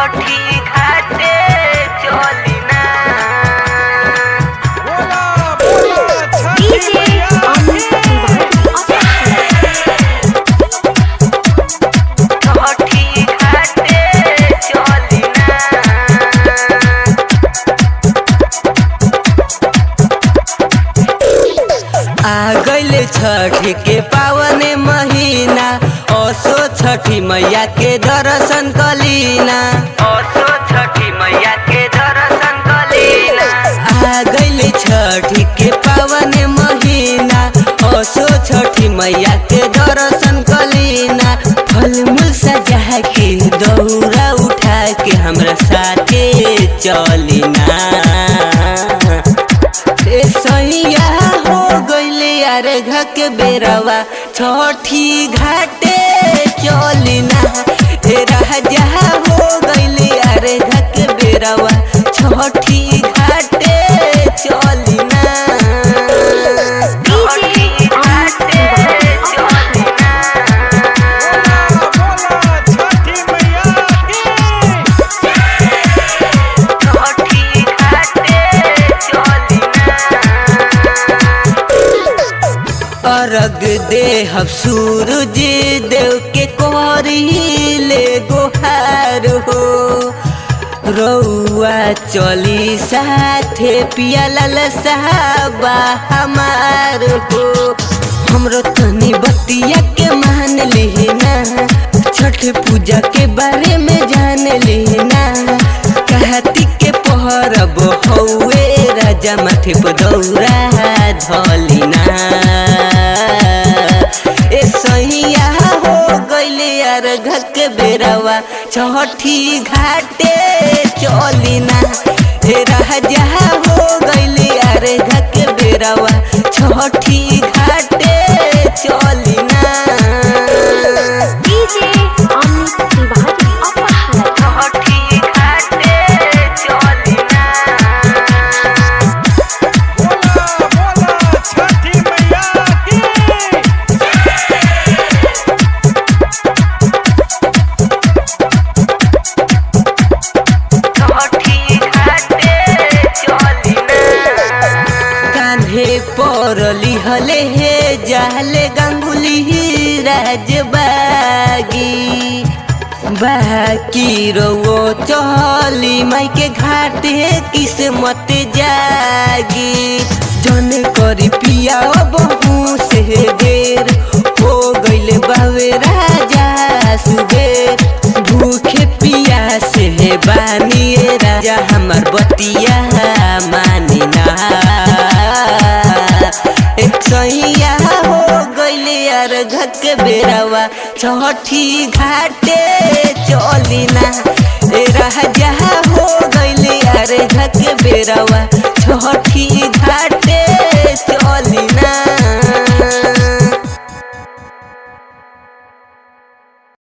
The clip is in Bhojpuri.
छठी घाटे चली ना। DJ अमित छठी घाटे चली ना। आ गइले छठ के पावन महीना, असो छठी मैया के दर्शन कलीना। असो छठी मैया के दर्शन कलीना। आ गइले छठ के पावन महीना, असो छठी मैया के दर्शन कलीना। फल मूल सजा के दौरा उठा के हमरा साथे चलीना। ए सैया हो गइले यार घक बेरवा, छठी घाटे चलिना। ए राजा हो गइले यार घक बेरवा, छठी घाटे चलिना। छठी घाटे चलिना। छठी घाटे चलिना। अर्घ देहब सूरज देव के कोरिले गोहार हो। रउआ चली साथे पियालल साहबा हमार हो। हमरो तनी बतिया के मान लेना, छठ पूजा के बारे में जान लेना। कहती के पहरब हौवे राजा माथे पर दौरा धलिना। ए सैया हो गइले यार घक बेरवा, छठी घाटे चलिना। ए राजा हो गइले यार घक बेरवा, छठी घाटे चलिना। DJ अमित तिवारी अपहार छठी घाटे चलिना। छठी घाटे चलिना। कान्हे पर लिहले हे जाले गंगुली राजबागी। बाकी रो चली माई के घाटे किस्मत जागी। जन करी पिया बहु से देर, हो गइले बावे राजा सुबेर। भूखे पिया से बानिए राजा हमार बतिया मानिना। एक सैया हो गइले यार घक बेरवा, छठी घाटे चलिना। ए राजा हो गइले यार घक बेरवा, छठी घाटे